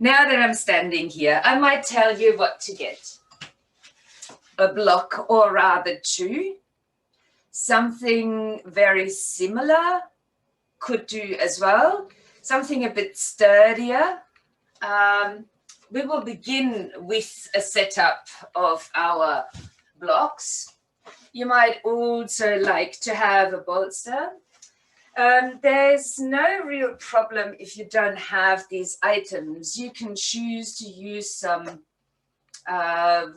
Now that I'm standing here, I might tell you what to get. A block, or rather two. Something very similar could do as well. Something a bit sturdier. We will begin with a setup of our blocks. You might also like to have a bolster. There's no real problem if you don't have these items. You can choose to use some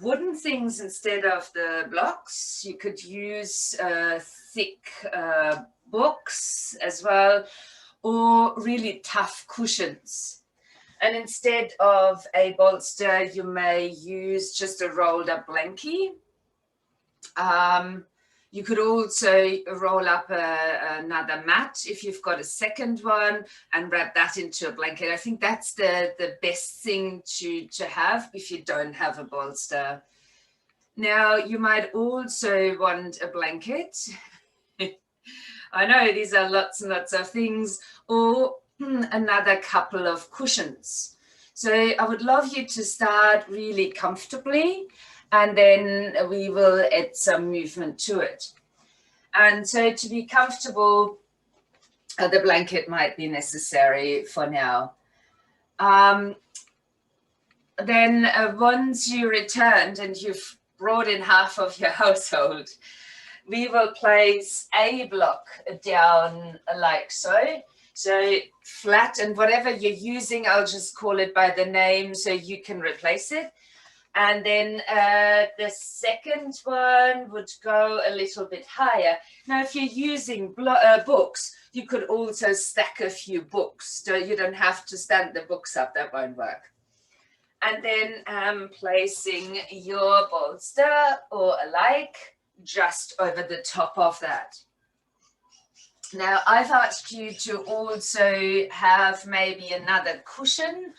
wooden things instead of the blocks. You could use thick books as well, or really tough cushions. And instead of a bolster, you may use just a rolled up blankie. You could also roll up another mat if you've got a second one and wrap that into a blanket. I think that's the best thing to have if you don't have a bolster. Now, you might also want a blanket. I know these are lots and lots of things, or another couple of cushions. So I would love you to start really comfortably, and then we will add some movement to it. And so to be comfortable, the blanket might be necessary for now. Then once you returned and you've brought in half of your household, we will place a block down like so. So flat, and whatever you're using, I'll just call it by the name so you can replace it. And then the second one would go a little bit higher. Now, if you're using books, you could also stack a few books. So you don't have to stand the books up, that won't work. And then placing your bolster or alike just over the top of that. Now, I've asked you to also have maybe another cushion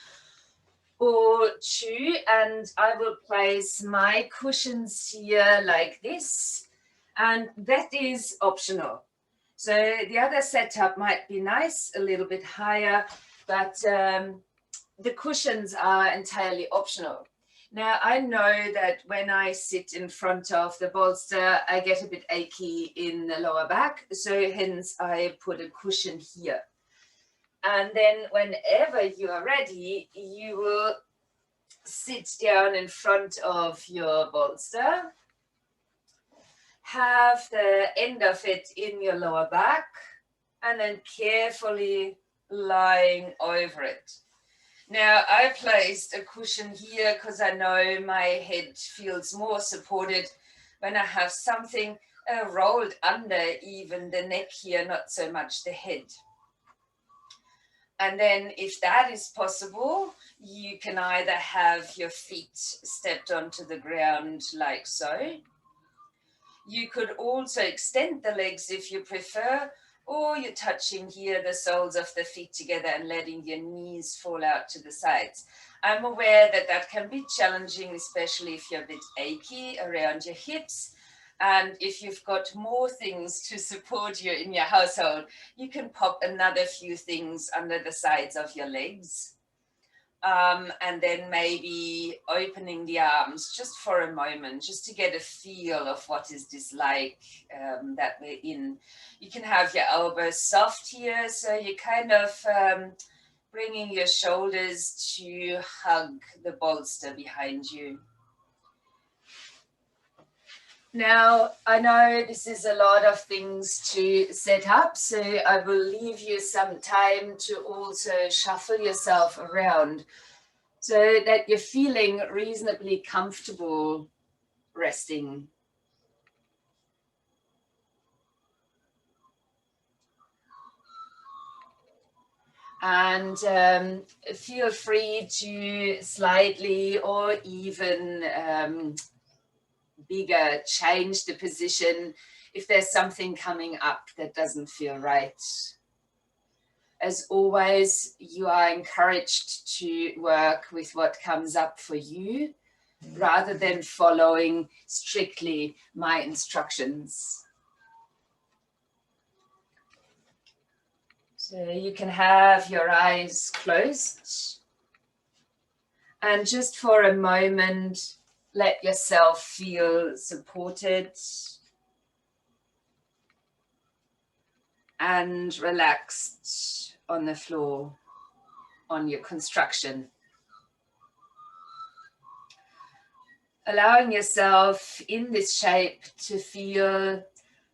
or two, and I will place my cushions here like this, and that is optional. So the other setup might be nice, a little bit higher, but the cushions are entirely optional. Now, I know that when I sit in front of the bolster, I get a bit achy in the lower back, so hence I put a cushion here. And then whenever you are ready, you will sit down in front of your bolster, have the end of it in your lower back, and then carefully lying over it. Now, I placed a cushion here because I know my head feels more supported when I have something rolled under even the neck here, not so much the head. And then if that is possible, you can either have your feet stepped onto the ground like so. You could also extend the legs if you prefer, or you're touching here the soles of the feet together and letting your knees fall out to the sides. I'm aware that that can be challenging, especially if you're a bit achy around your hips. And if you've got more things to support you in your household, you can pop another few things under the sides of your legs. And then maybe opening the arms just for a moment, just to get a feel of what is this like that we're in. You can have your elbows soft here, so you're kind of bringing your shoulders to hug the bolster behind you. Now, I know this is a lot of things to set up, so I will leave you some time to also shuffle yourself around so that you're feeling reasonably comfortable resting. And feel free to slightly or even bigger change the position if there's something coming up that doesn't feel right. As always, you are encouraged to work with what comes up for you rather than following strictly my instructions. So you can have your eyes closed. And just for a moment, let yourself feel supported and relaxed on the floor, on your construction. Allowing yourself in this shape to feel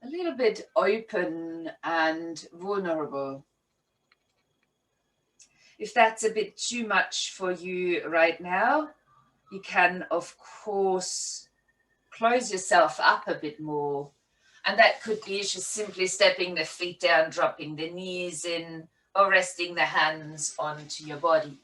a little bit open and vulnerable. If that's a bit too much for you right now, you can, of course, close yourself up a bit more. And that could be just simply stepping the feet down, dropping the knees in, or resting the hands onto your body.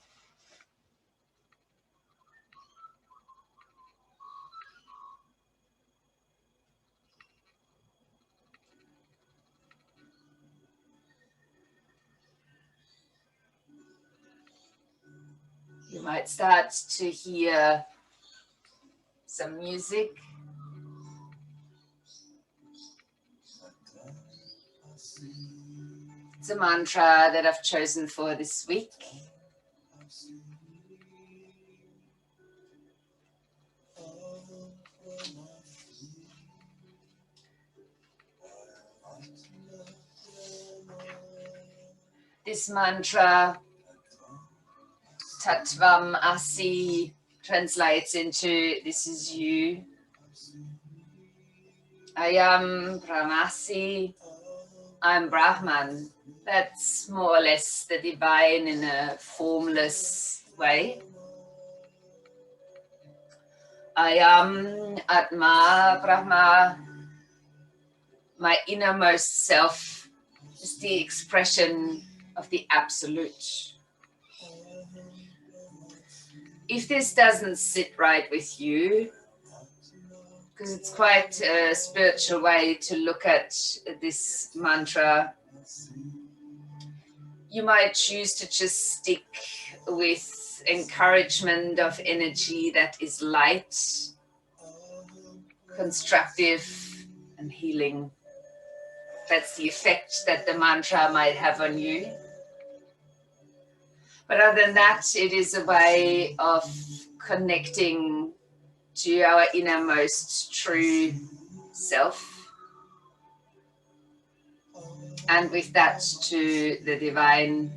You might start to hear some music. It's a mantra that I've chosen for this week. This mantra, Tattvam Asi, translates into this is you. I am Brahmasi, I'm Brahman. That's more or less the divine in a formless way. I am Atma Brahma. My innermost self is the expression of the absolute. If this doesn't sit right with you, because it's quite a spiritual way to look at this mantra, you might choose to just stick with encouragement of energy that is light, constructive, and healing. That's the effect that the mantra might have on you. But other than that, it is a way of connecting to our innermost true self. And with that to the divine,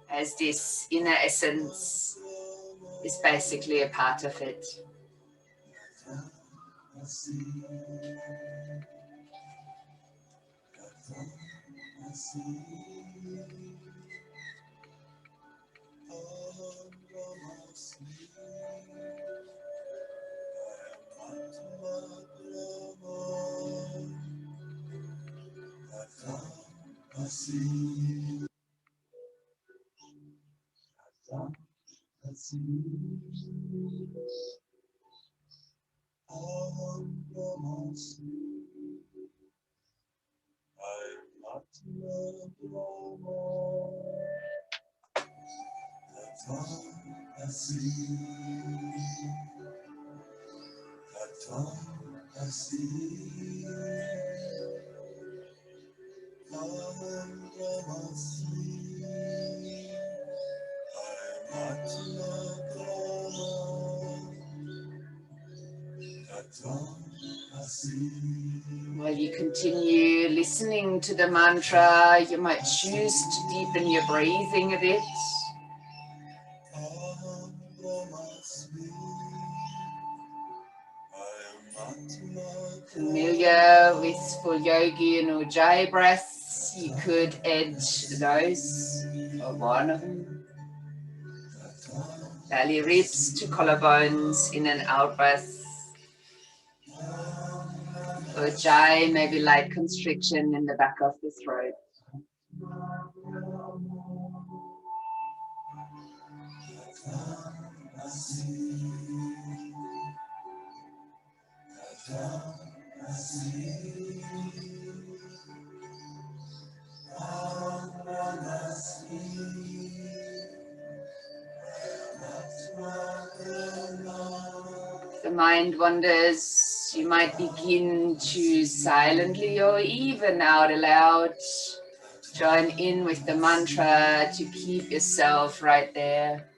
as this inner essence is basically a part of it. While you continue listening to the mantra, you might choose to deepen your breathing a bit. Familiar with full yogi and ujjayi breaths, you could add those, or one of them. Belly ribs to collarbones, in and out breath. Ujjayi, maybe light constriction in the back of the throat. If the mind wanders, you might begin to silently or even out aloud join in with the mantra to keep yourself right there.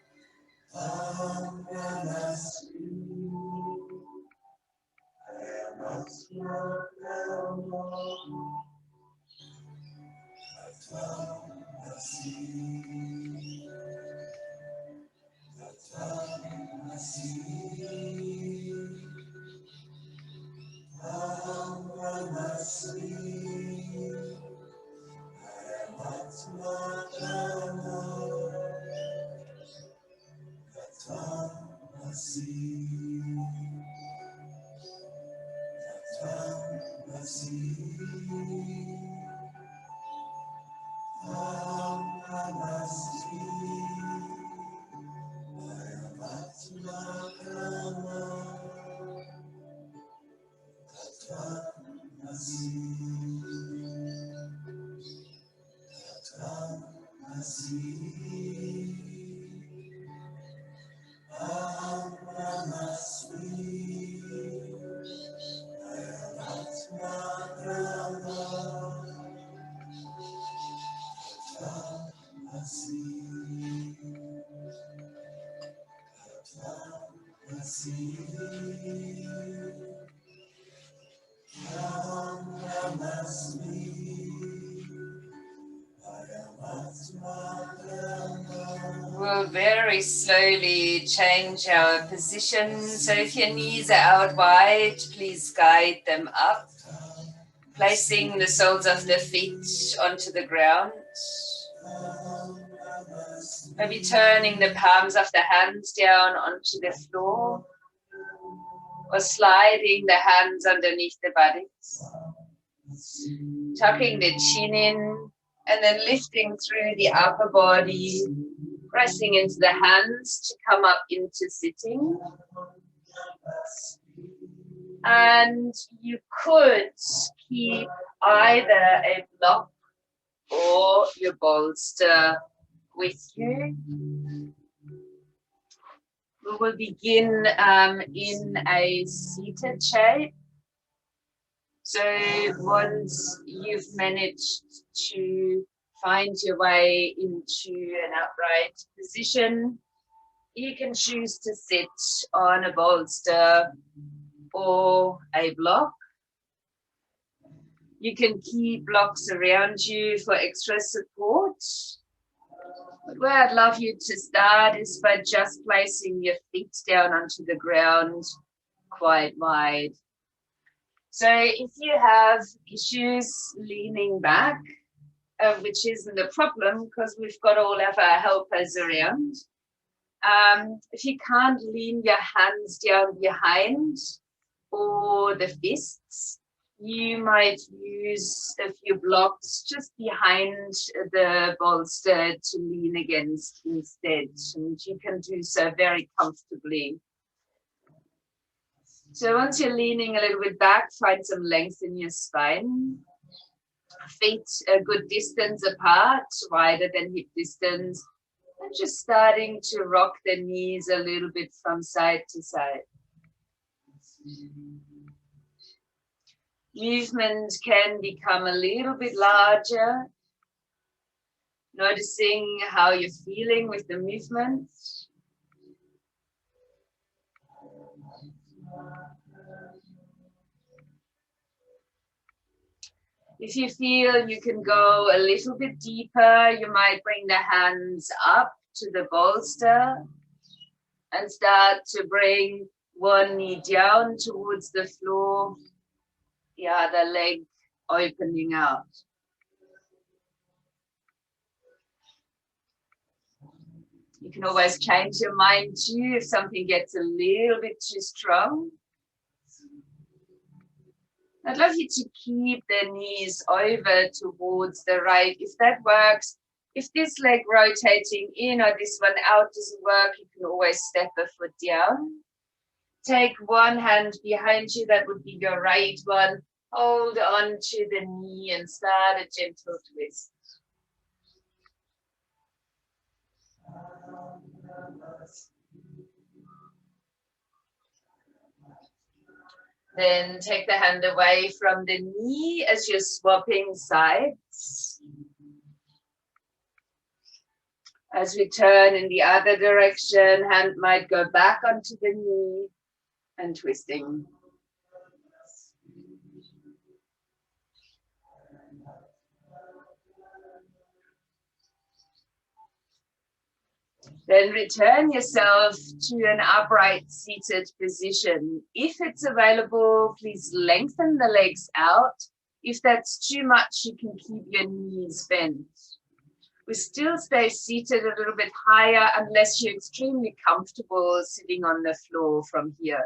We'll very slowly change our position. So if your knees are out wide, please guide them up, placing the soles of the feet onto the ground. Maybe turning the palms of the hands down onto the floor, or sliding the hands underneath the bodies. Tucking the chin in and then lifting through the upper body, pressing into the hands to come up into sitting. And you could keep either a block or your bolster with you. We will begin in a seated shape. So once you've managed to find your way into an upright position, you can choose to sit on a bolster or a block. You can keep blocks around you for extra support. But where I'd love you to start is by just placing your feet down onto the ground quite wide. So if you have issues leaning back, which isn't a problem because we've got all of our helpers around, if you can't lean your hands down behind or the fists, you might use a few blocks just behind the bolster to lean against instead, and you can do so very comfortably. So once you're leaning a little bit back, find some length in your spine. Feet a good distance apart, wider than hip distance, and just starting to rock the knees a little bit from side to side. Movement can become a little bit larger, noticing how you're feeling with the movement. If you feel you can go a little bit deeper, you might bring the hands up to the bolster and start to bring one knee down towards the floor, the other leg opening out. You can always change your mind too if something gets a little bit too strong. I'd love you to keep the knees over towards the right. If that works, if this leg rotating in or this one out doesn't work, you can always step a foot down. Take one hand behind you, that would be your right one. Hold on to the knee and start a gentle twist. Then take the hand away from the knee as you're swapping sides. As we turn in the other direction, hand might go back onto the knee and twisting. Then return yourself to an upright seated position. If it's available, please lengthen the legs out. If that's too much, you can keep your knees bent. We still stay seated a little bit higher unless you're extremely comfortable sitting on the floor from here.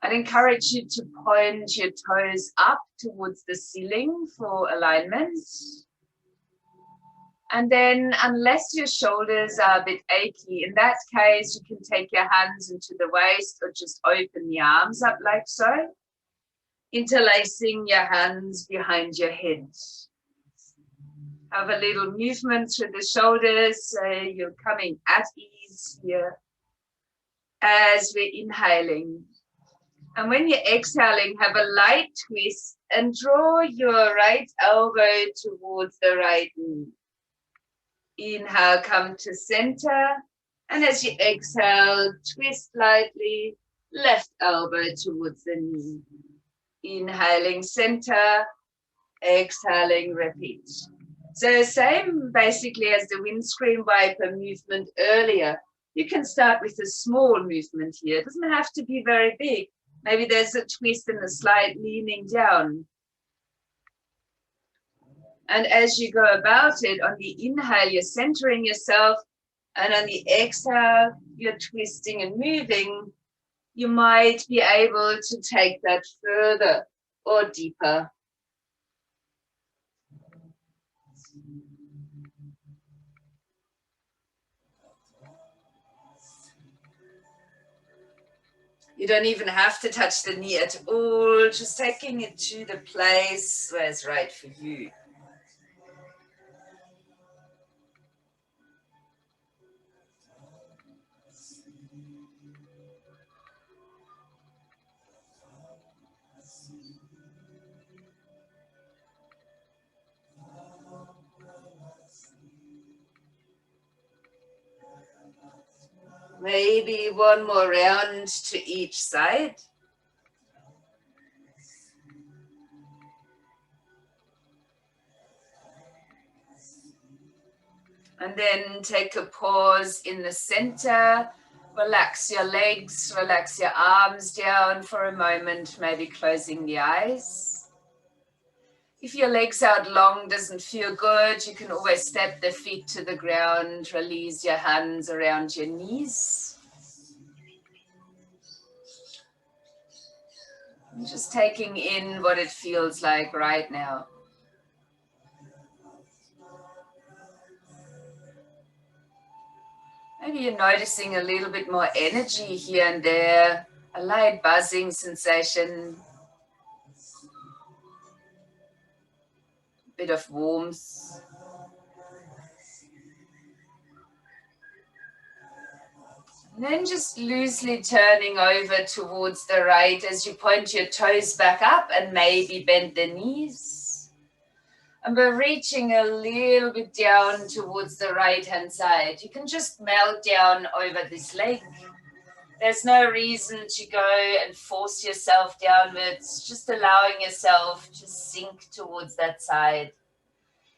I'd encourage you to point your toes up towards the ceiling for alignment. And then unless your shoulders are a bit achy, in that case, you can take your hands into the waist or just open the arms up like so, interlacing your hands behind your head. Have a little movement through the shoulders, so you're coming at ease here as we're inhaling. And when you're exhaling, have a light twist and draw your right elbow towards the right knee. Inhale, come to center. And as you exhale, twist lightly, left elbow towards the knee. Inhaling, center. Exhaling, repeat. So same basically as the windscreen wiper movement earlier. You can start with a small movement here. It doesn't have to be very big. Maybe there's a twist and a slight leaning down. And as you go about it, on the inhale, you're centering yourself. And on the exhale, you're twisting and moving. You might be able to take that further or deeper. You don't even have to touch the knee at all, just taking it to the place where it's right for you. Maybe one more round to each side. And then take a pause in the center. Relax your legs, relax your arms down for a moment, maybe closing the eyes. If your legs out long doesn't feel good, you can always step the feet to the ground, release your hands around your knees. And just taking in what it feels like right now. Maybe you're noticing a little bit more energy here and there, a light buzzing sensation, a bit of warmth. And then just loosely turning over towards the right as you point your toes back up and maybe bend the knees. And we're reaching a little bit down towards the right-hand side. You can just melt down over this leg. There's no reason to go and force yourself downwards, just allowing yourself to sink towards that side.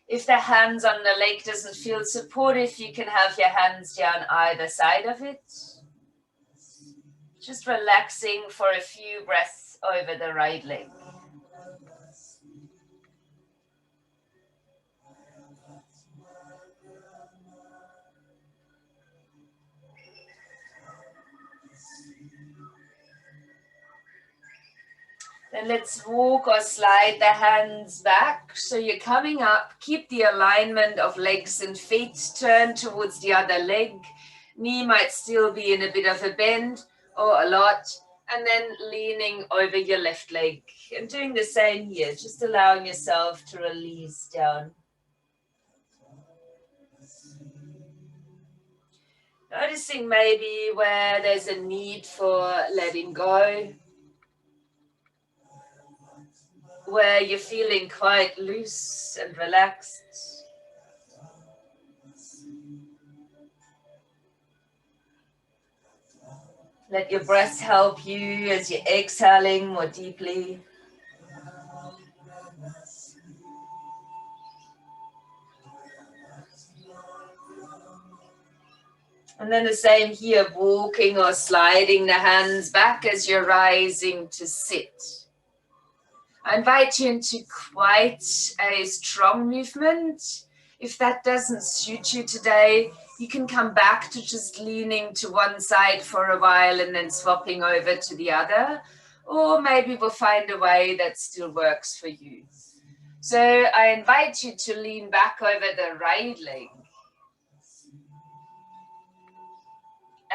If the hands on the leg doesn't feel supportive, you can have your hands down either side of it. Just relaxing for a few breaths over the right leg. Then let's walk or slide the hands back. So you're coming up, keep the alignment of legs and feet, turn towards the other leg. Knee might still be in a bit of a bend or a lot. And then leaning over your left leg. And doing the same here, just allowing yourself to release down. Noticing maybe where there's a need for letting go. Where you're feeling quite loose and relaxed. Let your breath help you as you're exhaling more deeply. And then the same here, walking or sliding the hands back as you're rising to sit. I invite you into quite a strong movement. If that doesn't suit you today, you can come back to just leaning to one side for a while and then swapping over to the other. Or maybe we'll find a way that still works for you. So I invite you to lean back over the right leg.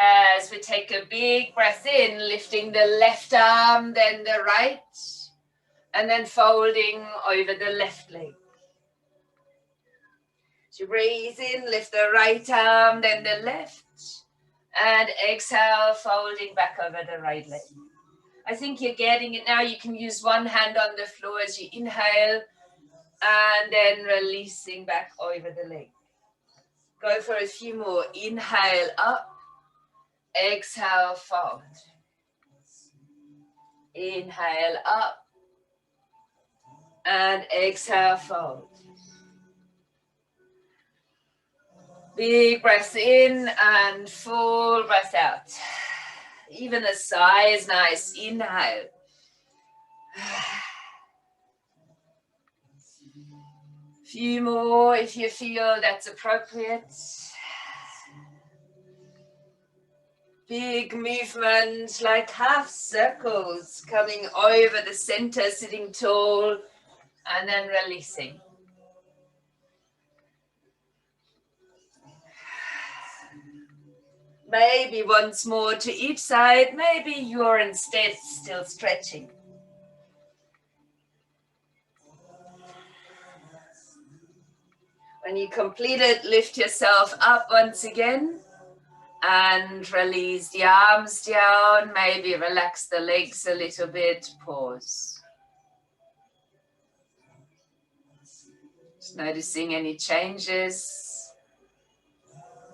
As we take a big breath in, lifting the left arm, then the right, and then folding over the left leg. So breathe in, lift the right arm, then the left, and exhale, folding back over the right leg. I think you're getting it now. You can use one hand on the floor as you inhale, and then releasing back over the leg. Go for a few more. Inhale up, exhale, fold. Inhale up, and exhale, fold. Big breath in and full breath out. Even a sigh is nice. Inhale. Few more if you feel that's appropriate. Big movement like half circles coming over the center, sitting tall, and then releasing. Maybe once more to each side. Maybe you're instead still stretching. When you complete it, lift yourself up once again and release the arms down. Maybe relax the legs a little bit. Pause. Just noticing any changes,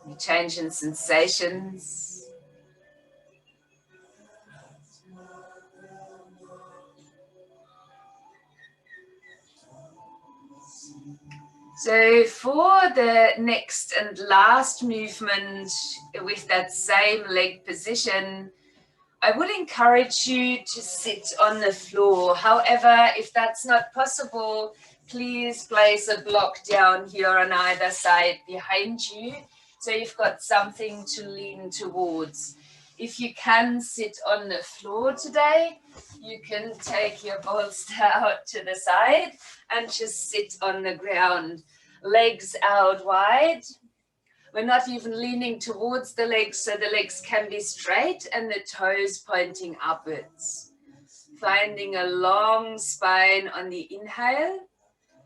any change in sensations. So for the next and last movement with that same leg position, I would encourage you to sit on the floor. However, if that's not possible, please place a block down here on either side behind you, so you've got something to lean towards. If you can sit on the floor today, you can take your bolster out to the side and just sit on the ground. Legs out wide. We're not even leaning towards the legs, so the legs can be straight and the toes pointing upwards. Finding a long spine on the inhale.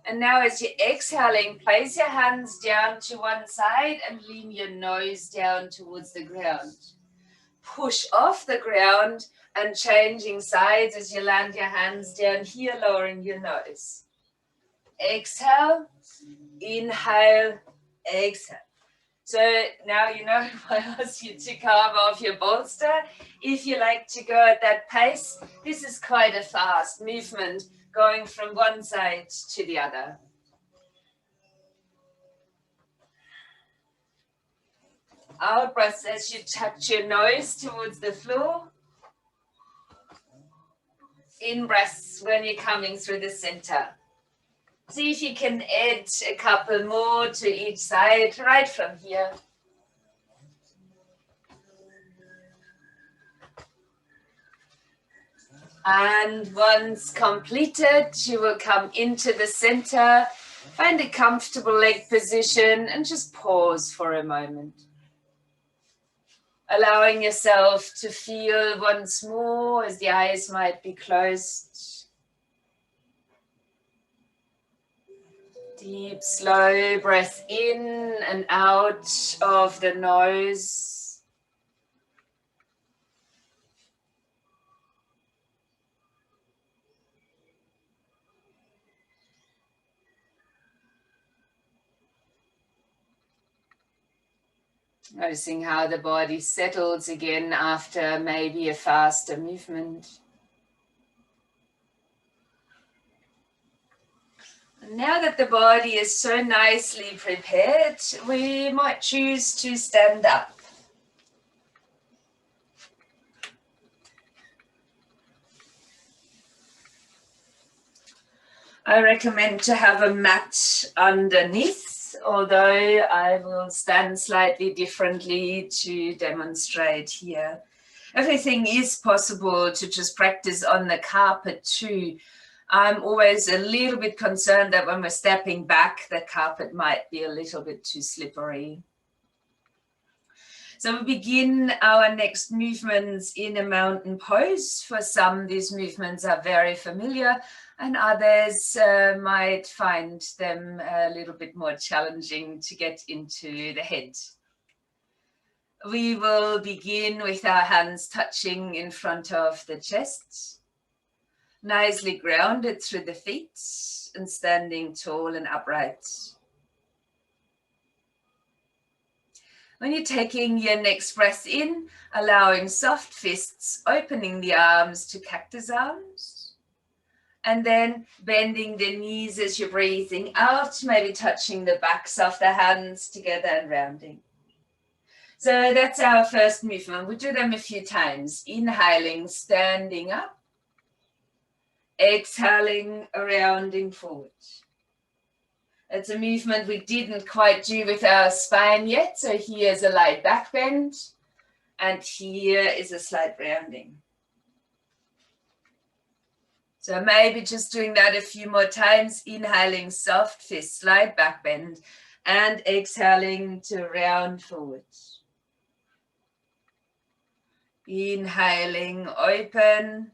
And now as you're exhaling, place your hands down to one side and lean your nose down towards the ground. Push off the ground and changing sides as you land your hands down here, lowering your nose. Exhale, inhale, exhale. So now you know I ask you to carve off your bolster. If you like to go at that pace, this is quite a fast movement going from one side to the other. Out breath as you touch your nose towards the floor. In breaths when you're coming through the center. See if you can add a couple more to each side right from here. And once completed, you will come into the center, find a comfortable leg position and just pause for a moment. Allowing yourself to feel once more as the eyes might be closed. Deep, slow breath in and out of the nose. Noticing how the body settles again after maybe a faster movement. And now that the body is so nicely prepared, we might choose to stand up. I recommend to have a mat underneath, although I will stand slightly differently to demonstrate here. Everything is possible to just practice on the carpet too. I'm always a little bit concerned that when we're stepping back, the carpet might be a little bit too slippery. So we begin our next movements in a mountain pose. For some, these movements are very familiar, and others might find them a little bit more challenging to get into the head. We will begin with our hands touching in front of the chest, nicely grounded through the feet and standing tall and upright. When you're taking your next breath in, allowing soft fists, opening the arms to cactus arms, and then bending the knees as you're breathing out, maybe touching the backs of the hands together and rounding. So that's our first movement. We'll do them a few times. Inhaling, standing up. Exhaling, rounding forward. It's a movement we didn't quite do with our spine yet. So here's a light back bend, and here is a slight rounding. So maybe just doing that a few more times, inhaling soft fist, slight back bend, and exhaling to round forward. Inhaling, open.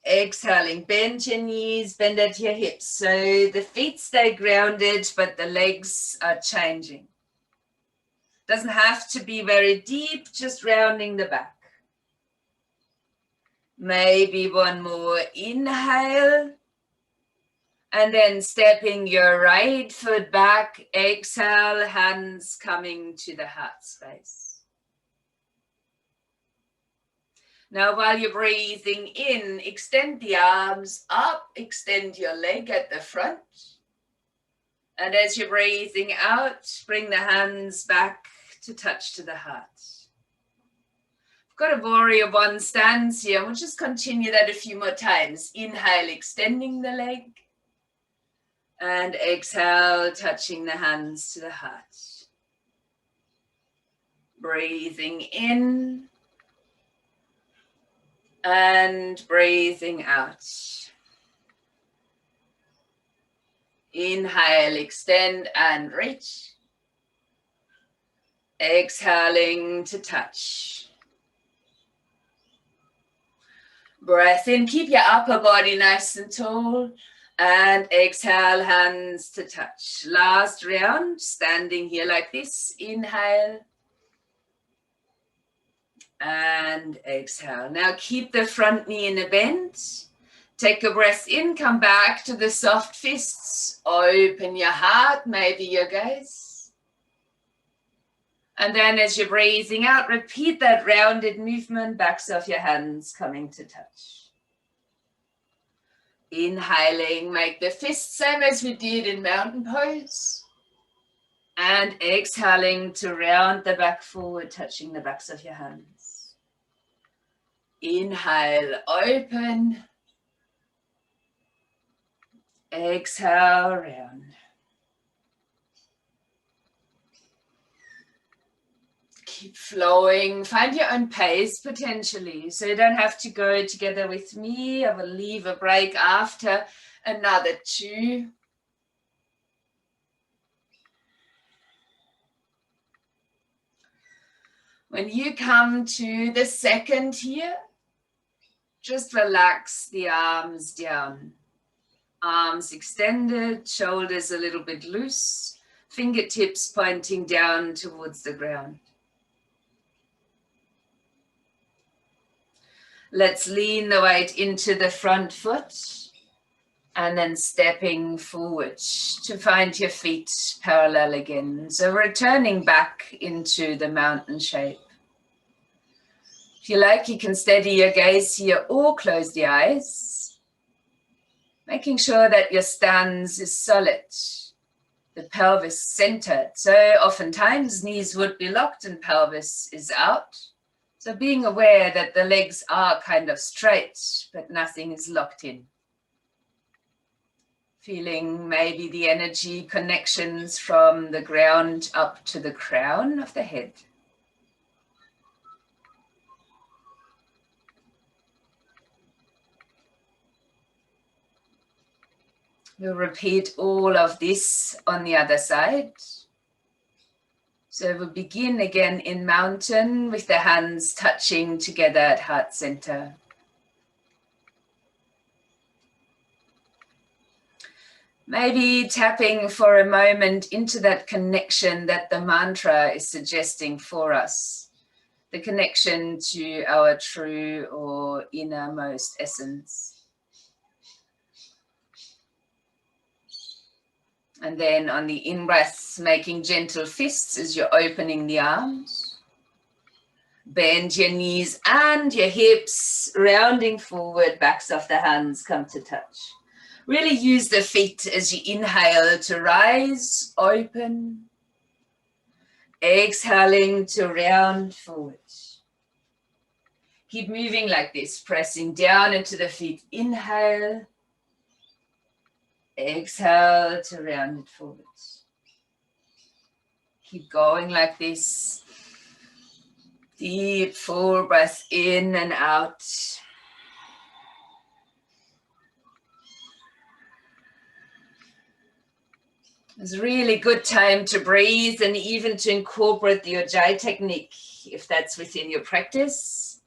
Exhaling, bend your knees, bend at your hips. So the feet stay grounded, but the legs are changing. Doesn't have to be very deep, just rounding the back. Maybe one more inhale. And then stepping your right foot back, exhale, hands coming to the heart space. Now, while you're breathing in, extend the arms up, extend your leg at the front. And as you're breathing out, bring the hands back to touch to the heart. We've got a warrior one stance here. We'll just continue that a few more times. Inhale, extending the leg. And exhale, touching the hands to the heart. Breathing in. And breathing out. Inhale, extend and reach. Exhaling to touch. Breath in, keep your upper body nice and tall. And exhale, hands to touch. Last round, standing here like this. Inhale. And exhale. Now keep the front knee in a bend. Take a breath in, come back to the soft fists. Open your heart, maybe your gaze. And then as you're breathing out, repeat that rounded movement, backs of your hands coming to touch. Inhaling, make the fist same as we did in mountain pose. And exhaling to round the back forward, touching the backs of your hands. Inhale, open. Exhale, round. Keep flowing. Find your own pace potentially. So you don't have to go together with me. I will leave a break after another 2. When you come to the second here, just relax the arms down. Arms extended, shoulders a little bit loose, fingertips pointing down towards the ground. Let's lean the weight into the front foot. And then stepping forward to find your feet parallel again. So returning back into the mountain shape. If you like, you can steady your gaze here or close the eyes, making sure that your stance is solid, the pelvis centered. So oftentimes knees would be locked and pelvis is out. So being aware that the legs are kind of straight, but nothing is locked in. Feeling maybe the energy connections from the ground up to the crown of the head. We'll repeat all of this on the other side. So we'll begin again in mountain with the hands touching together at heart center. Maybe tapping for a moment into that connection that the mantra is suggesting for us. The connection to our true or innermost essence. And then on the in-breaths, making gentle fists as you're opening the arms. Bend your knees and your hips, rounding forward, backs of the hands come to touch. Really use the feet as you inhale to rise, open. Exhaling to round forward. Keep moving like this, pressing down into the feet. Inhale. Exhale to round it forward. Keep going like this. Deep full breath in and out. It's a really good time to breathe and even to incorporate the Ujjayi technique if that's within your practice.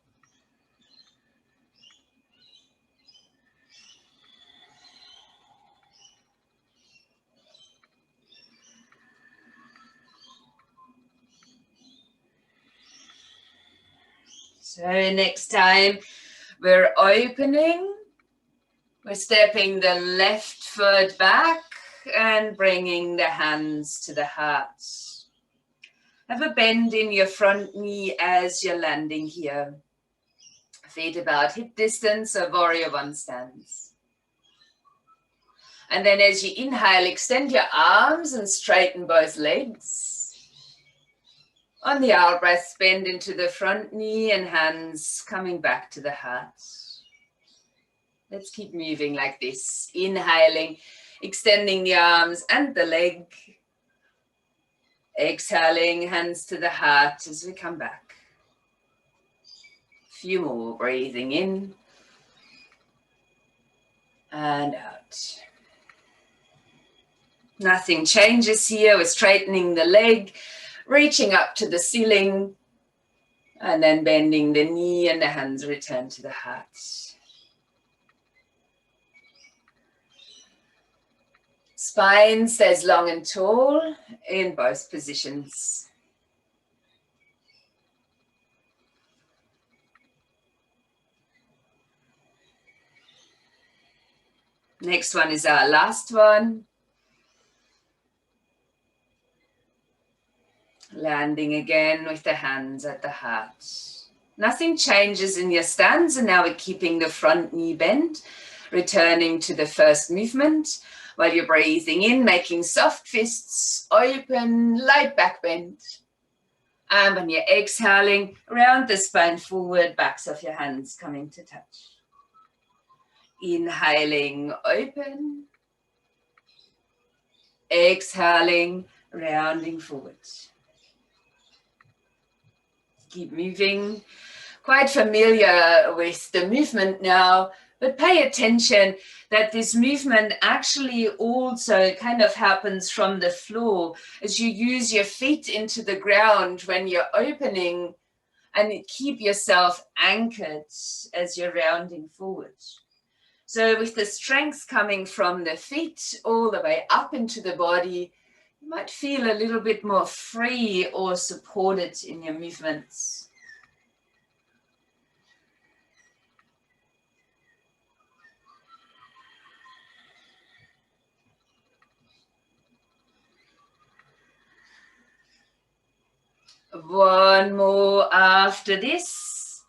So next time we're opening, we're stepping the left foot back and bringing the hands to the heart. Have a bend in your front knee as you're landing here. Feet about hip distance, a warrior one stance. And then as you inhale, extend your arms and straighten both legs. On the out breath, bend into the front knee and hands coming back to the heart. Let's keep moving like this. Inhaling, extending the arms and the leg. Exhaling, hands to the heart as we come back. A few more, breathing in and out. Nothing changes here. We're straightening the leg, reaching up to the ceiling, and then bending the knee and the hands return to the heart. Spine stays long and tall in both positions. Next one is our last one. Landing again with the hands at the heart. Nothing changes in your stance, and now we're keeping the front knee bent, returning to the first movement while you're breathing in, making soft fists, open, light back bend. And when you're exhaling, round the spine forward, backs of your hands coming to touch. Inhaling, open. Exhaling, rounding forward. Keep moving. Quite familiar with the movement now, but pay attention that this movement actually also kind of happens from the floor as you use your feet into the ground when you're opening, and keep yourself anchored as you're rounding forward. So with the strength coming from the feet all the way up into the body, you might feel a little bit more free or supported in your movements. One more after this.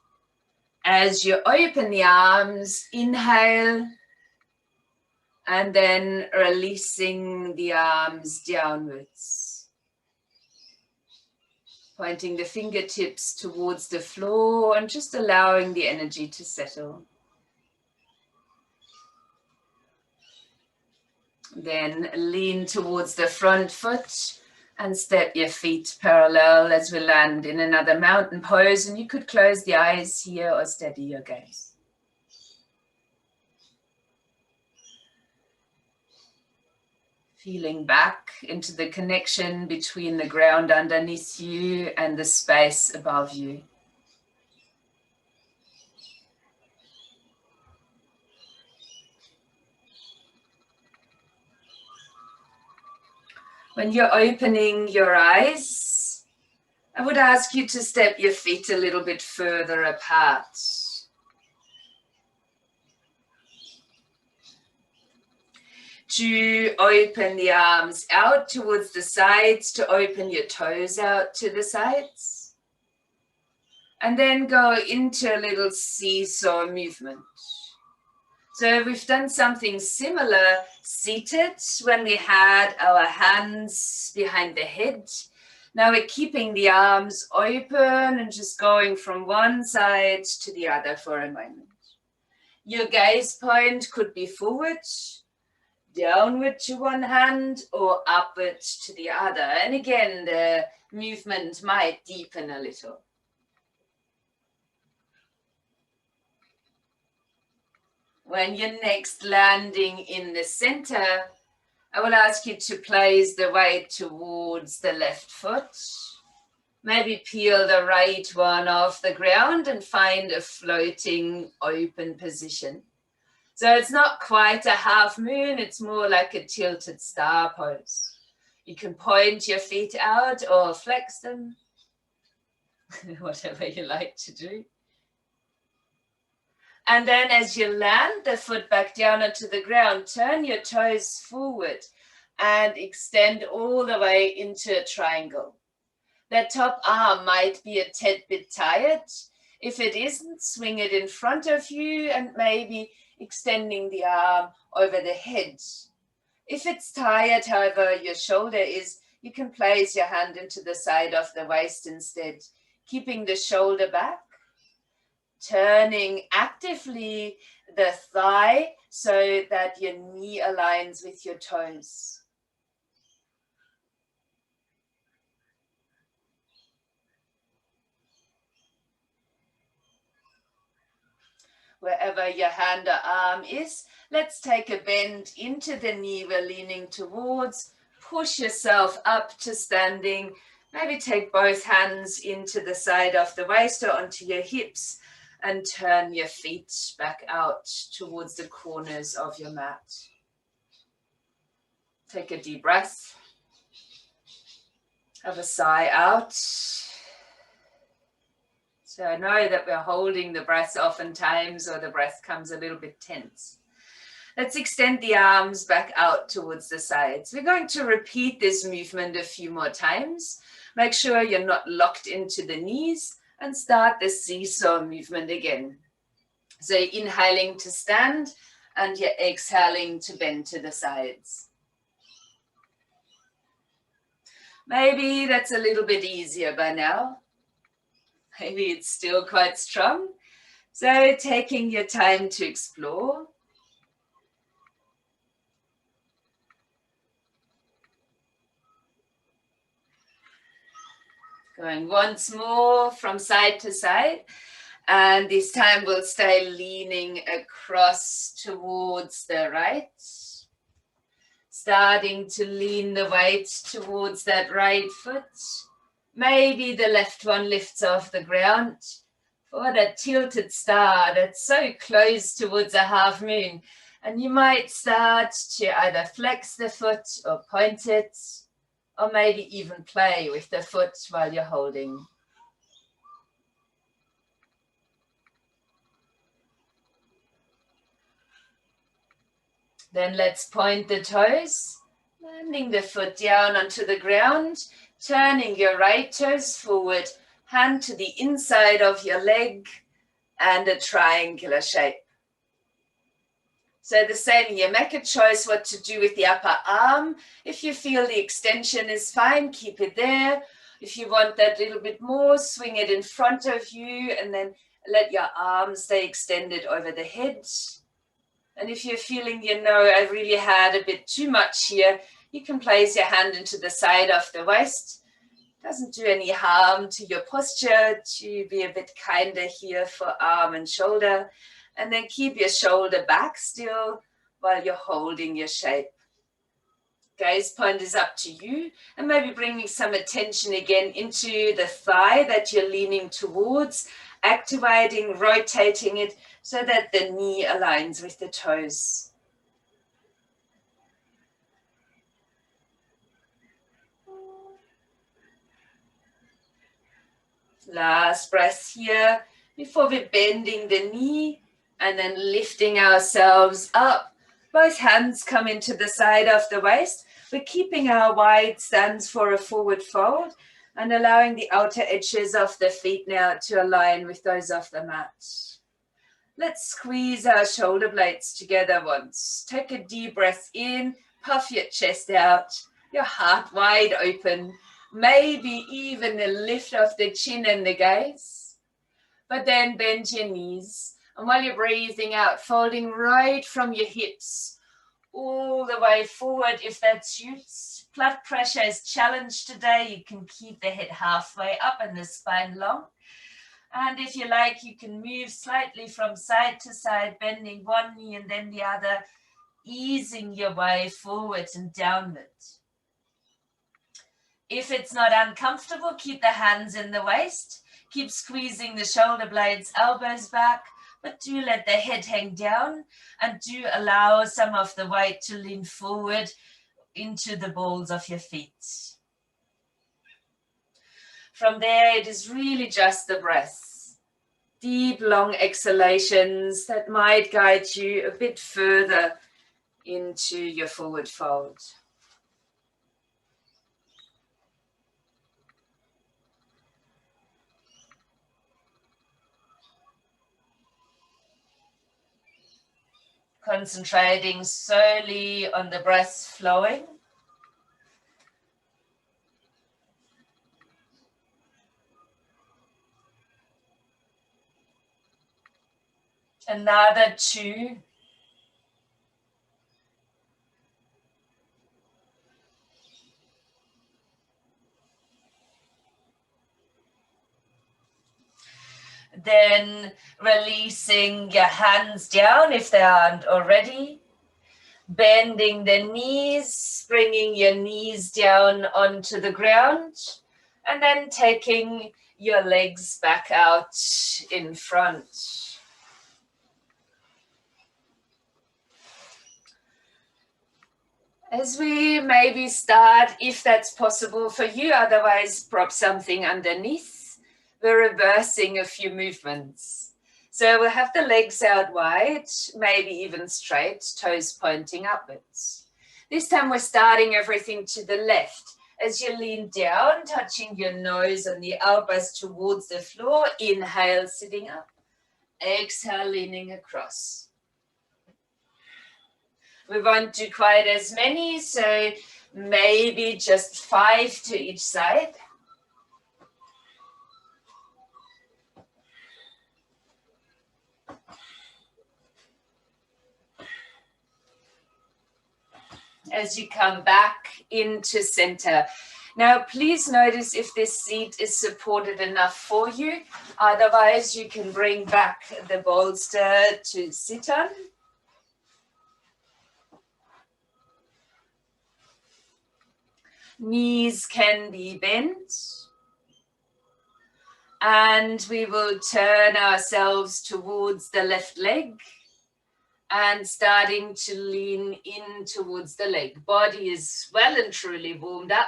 As you open the arms, inhale, and then releasing the arms downwards. Pointing the fingertips towards the floor and just allowing the energy to settle. Then lean towards the front foot and step your feet parallel as we land in another mountain pose. And you could close the eyes here or steady your gaze. Feeling back into the connection between the ground underneath you and the space above you. When you're opening your eyes, I would ask you to step your feet a little bit further apart. To open the arms out towards the sides, to open your toes out to the sides. And then go into a little seesaw movement. So we've done something similar seated when we had our hands behind the head. Now we're keeping the arms open and just going from one side to the other for a moment. Your gaze point could be forward, downward to one hand, or upward to the other. And again, the movement might deepen a little. When you're next landing in the center, I will ask you to place the weight towards the left foot. Maybe peel the right one off the ground and find a floating open position. So it's not quite a half moon, it's more like a tilted star pose. You can point your feet out or flex them, whatever you like to do. And then as you land the foot back down onto the ground, turn your toes forward and extend all the way into a triangle. That top arm might be a tad bit tired. If it isn't, swing it in front of you and maybe extending the arm over the head. If it's tired, however, your shoulder is, you can place your hand into the side of the waist instead, keeping the shoulder back. Turning actively the thigh so that your knee aligns with your toes. Wherever your hand or arm is, let's take a bend into the knee we're leaning towards. Push yourself up to standing. Maybe take both hands into the side of the waist or onto your hips. And turn your feet back out towards the corners of your mat. Take a deep breath. Have a sigh out. So I know that we're holding the breath oftentimes, or the breath comes a little bit tense. Let's extend the arms back out towards the sides. We're going to repeat this movement a few more times. Make sure you're not locked into the knees. And start the seesaw movement again. So you're inhaling to stand and you're exhaling to bend to the sides. Maybe that's a little bit easier by now. Maybe it's still quite strong. So taking your time to explore. Going once more from side to side. And this time we'll stay leaning across towards the right. Starting to lean the weight towards that right foot. Maybe the left one lifts off the ground. For that tilted star that's so close towards a half moon. And you might start to either flex the foot or point it. Or maybe even play with the foot while you're holding. Then let's point the toes, landing the foot down onto the ground. Turning your right toes forward, hand to the inside of your leg, and a triangular shape. So the same here, make a choice what to do with the upper arm. If you feel the extension is fine, keep it there. If you want that little bit more, swing it in front of you and then let your arms stay extended over the head. And if you're feeling, I really had a bit too much here, you can place your hand into the side of the waist. Doesn't do any harm to your posture to be a bit kinder here for arm and shoulder. And then keep your shoulder back still while you're holding your shape. Gaze point is up to you, and maybe bringing some attention again into the thigh that you're leaning towards, activating, rotating it so that the knee aligns with the toes. Last breath here before we're bending the knee and then lifting ourselves up. Both hands come into the side of the waist. We're keeping our wide stance for a forward fold and allowing the outer edges of the feet now to align with those of the mat. Let's squeeze our shoulder blades together once. Take a deep breath in, puff your chest out, your heart wide open, maybe even a lift of the chin and the gaze. But then bend your knees. And while you're breathing out, folding right from your hips all the way forward if that suits. Blood pressure is challenged today. You can keep the head halfway up and the spine long. And if you like, you can move slightly from side to side, bending one knee and then the other, easing your way forward and downward. If it's not uncomfortable, keep the hands in the waist. Keep squeezing the shoulder blades, elbows back, but do let the head hang down and do allow some of the weight to lean forward into the balls of your feet. From there, it is really just the breath. Deep, long exhalations that might guide you a bit further into your forward fold. Concentrating solely on the breath flowing. Another 2. Then releasing your hands down if they aren't already. Bending the knees, bringing your knees down onto the ground. And then taking your legs back out in front. As we maybe start, if that's possible for you, otherwise prop something underneath. We're reversing a few movements. So we'll have the legs out wide, maybe even straight, toes pointing upwards. This time we're starting everything to the left. As you lean down, touching your nose and the elbows towards the floor, inhale, sitting up. Exhale, leaning across. We won't do quite as many, so maybe just 5 to each side. As you come back into center. Now, please notice if this seat is supported enough for you. Otherwise, you can bring back the bolster to sit on. Knees can be bent. And we will turn ourselves towards the left leg. And starting to lean in towards the leg. Body is well and truly warmed up.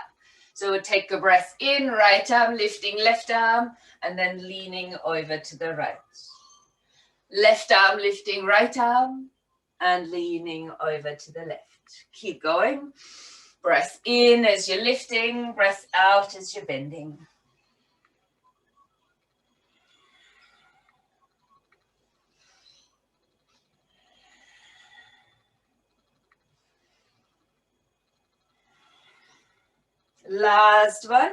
So we'll take a breath in, right arm, lifting left arm, and then leaning over to the right. Left arm lifting right arm, and leaning over to the left. Keep going. Breath in as you're lifting, breath out as you're bending. Last one.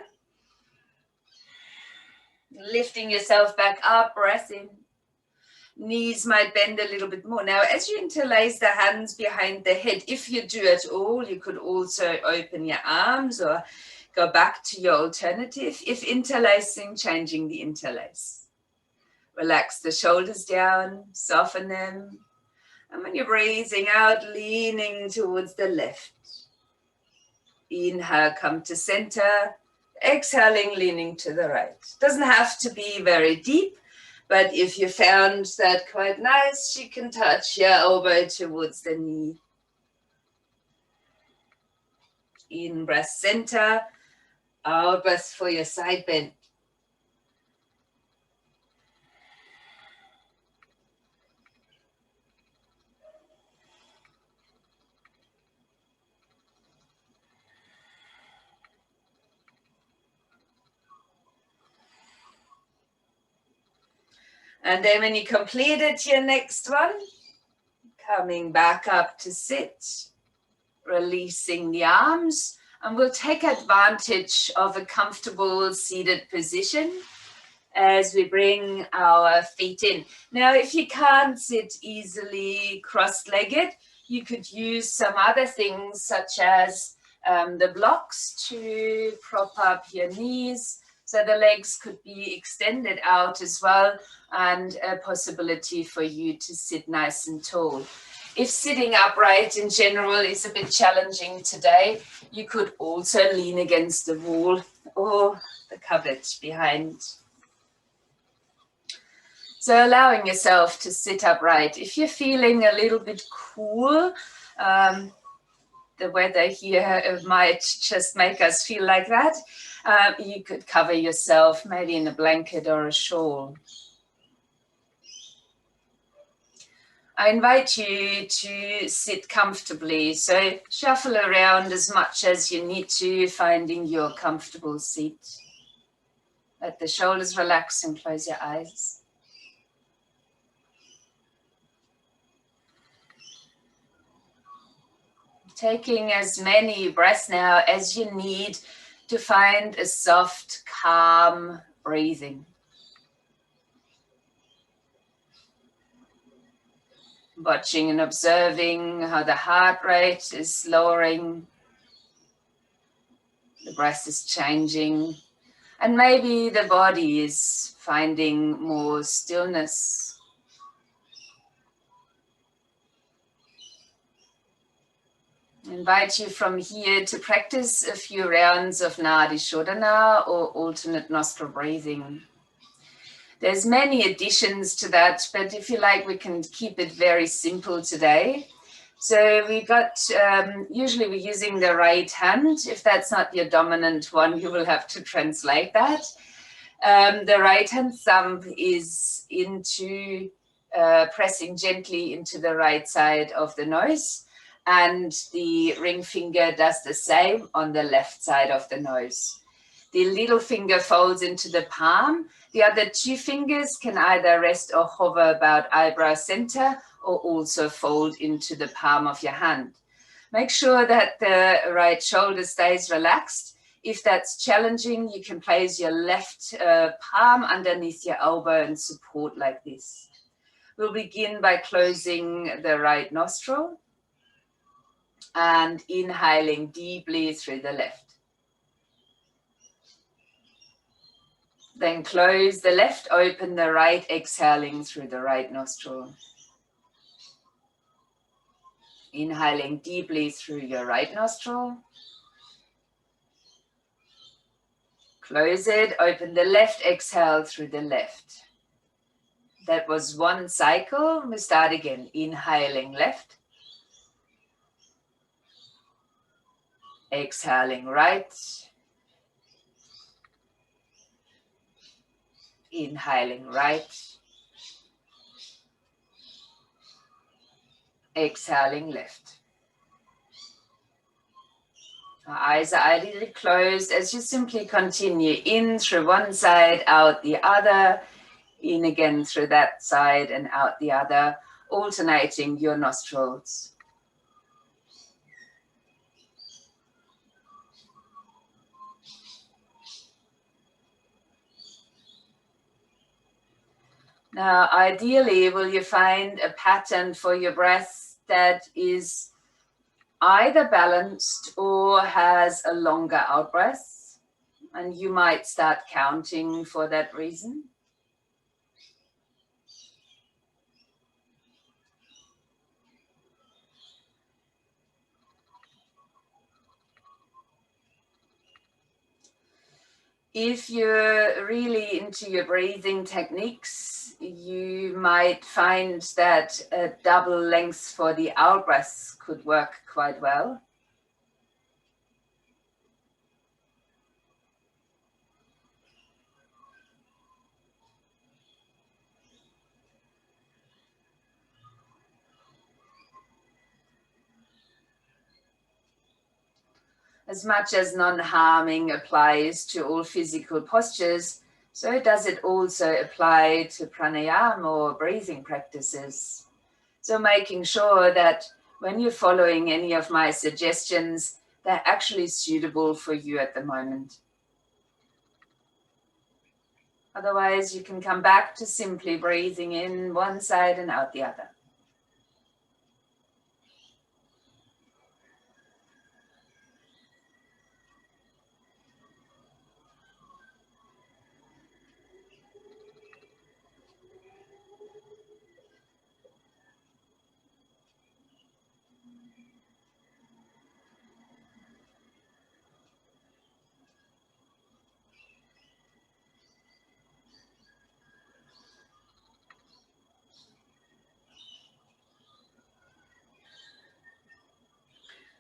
Lifting yourself back up, breath in. Knees might bend a little bit more. Now, as you interlace the hands behind the head, if you do at all, you could also open your arms or go back to your alternative. If interlacing, changing the interlace. Relax the shoulders down, soften them. And when you're breathing out, leaning towards the left. Inhale, come to center. Exhaling, leaning to the right. Doesn't have to be very deep, but if you found that quite nice, you can touch your elbow towards the knee. In, breath center. Out, breath for your side bend. And then when you completed your next one, coming back up to sit, releasing the arms, and we'll take advantage of a comfortable seated position as we bring our feet in. Now, if you can't sit easily cross-legged, you could use some other things such as the blocks to prop up your knees, so the legs could be extended out as well, and a possibility for you to sit nice and tall. If sitting upright in general is a bit challenging today, you could also lean against the wall or the cupboard behind. So allowing yourself to sit upright. If you're feeling a little bit cool, the weather here might just make us feel like that. You could cover yourself maybe in a blanket or a shawl. I invite you to sit comfortably. So shuffle around as much as you need to, finding your comfortable seat. Let the shoulders relax and close your eyes. Taking as many breaths now as you need to find a soft, calm breathing. Watching and observing how the heart rate is lowering, the breath is changing, and maybe the body is finding more stillness. I invite you from here to practice a few rounds of Nadi Shodhana or alternate nostril breathing. There's many additions to that, but if you like, we can keep it very simple today. So we got, usually we're using the right hand. If that's not your dominant one, you will have to translate that. The right hand thumb is into, pressing gently into the right side of the nose, and the ring finger does the same on the left side of the nose. The little finger folds into the palm. The other two fingers can either rest or hover about eyebrow center or also fold into the palm of your hand. Make sure that the right shoulder stays relaxed. If that's challenging, you can place your left palm underneath your elbow and support like this. We'll begin by closing the right nostril and inhaling deeply through the left. Then close the left, open the right, exhaling through the right nostril. Inhaling deeply through your right nostril. Close it, open the left, exhale through the left. That was one cycle. We start again. Inhaling left. Exhaling right. Inhaling right. Exhaling left. Our eyes are ideally closed as you simply continue in through one side, out the other, in again through that side and out the other, alternating your nostrils. Now, ideally, will you find a pattern for your breath that is either balanced or has a longer out breath, and you might start counting for that reason. If you're really into your breathing techniques, you might find that a double length for the out breath could work quite well. As much as non-harming applies to all physical postures, so does it also apply to pranayama or breathing practices. So making sure that when you're following any of my suggestions, they're actually suitable for you at the moment. Otherwise, you can come back to simply breathing in one side and out the other.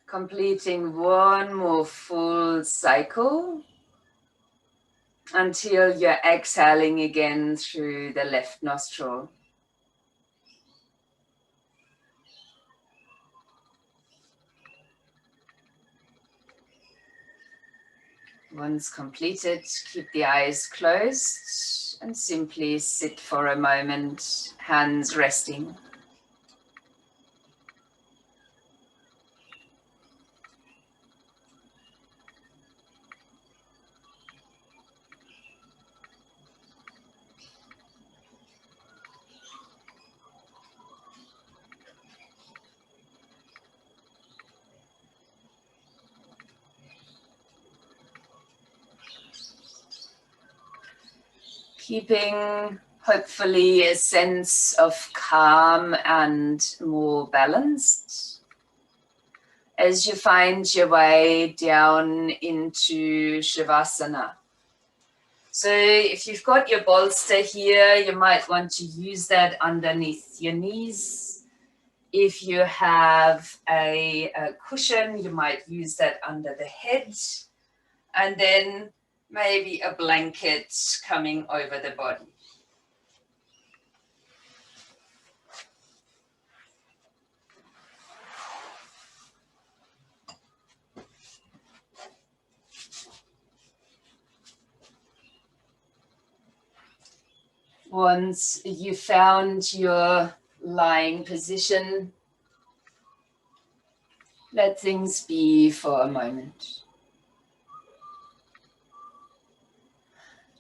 Completing one more full cycle until you're exhaling again through the left nostril. Once completed, keep the eyes closed and simply sit for a moment, hands resting. Keeping hopefully a sense of calm and more balanced as you find your way down into Shavasana. So if you've got your bolster here, you might want to use that underneath your knees. If you have a cushion, you might use that under the head. And then maybe a blanket coming over the body. Once you found your lying position, let things be for a moment.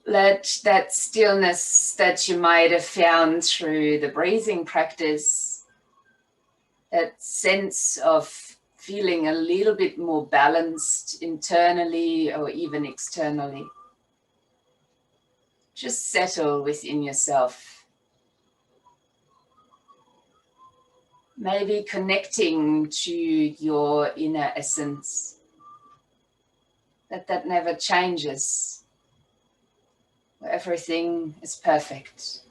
Let that stillness that you might have found through the breathing practice, that sense of feeling a little bit more balanced internally or even externally, just settle within yourself. Maybe connecting to your inner essence, that never changes, where everything is perfect.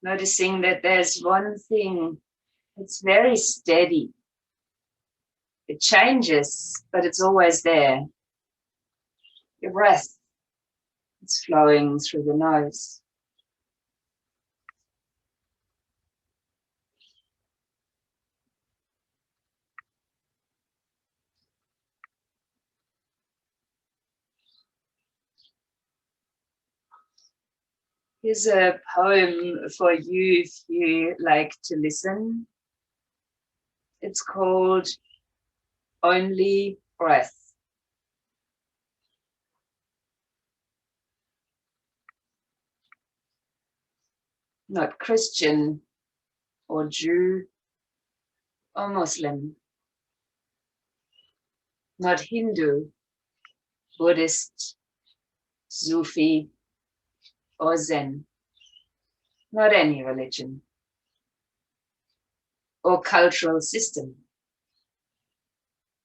Noticing that there's one thing that's very steady. It changes, but it's always there. Your breath, it's flowing through the nose. Here's a poem for you if you like to listen. It's called Only Breath. Not Christian or Jew or Muslim. Not Hindu, Buddhist, Sufi, or Zen. Not any religion or cultural system.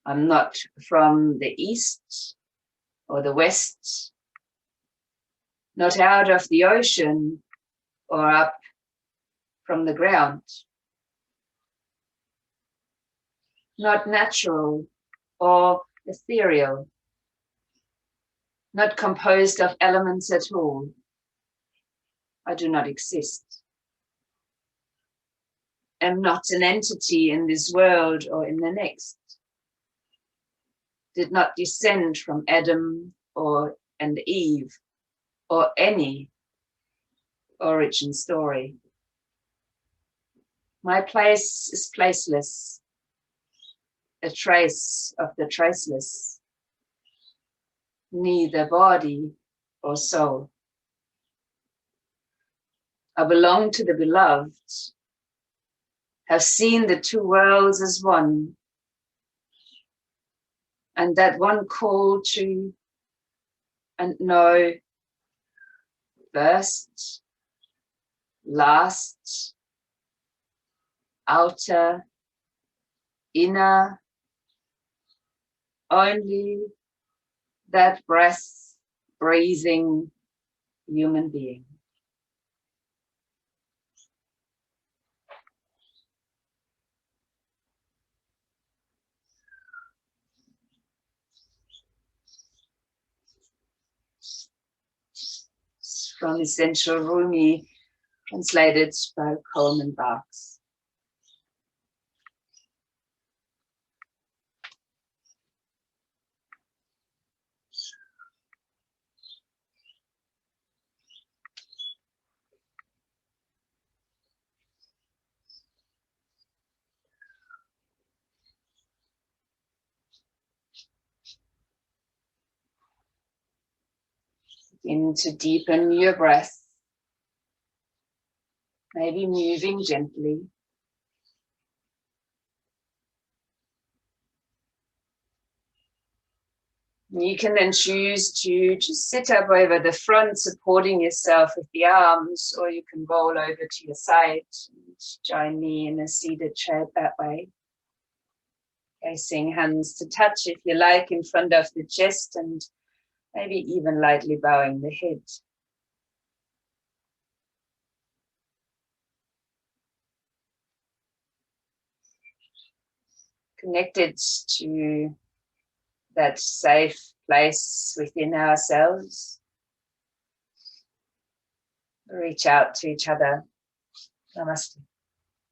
I'm not from the East or the West, not out of the ocean or up from the ground. Not natural or ethereal, not composed of elements at all. I do not exist. Am not an entity in this world or in the next. Did not descend from Adam and Eve or any origin story. My place is placeless, a trace of the traceless, neither body or soul. I belong to the beloved, have seen the two worlds as one, and that one call to and know first, last, outer, inner, only that breath breathing human being. From Essential Rumi, translated by Coleman Barks. Begin to deepen your breath, maybe moving gently. You can then choose to just sit up over the front, supporting yourself with the arms, or you can roll over to your side and join me in a seated chair that way. Placing hands to touch, if you like, in front of the chest and maybe even lightly bowing the head. Connected to that safe place within ourselves. Reach out to each other. Namaste.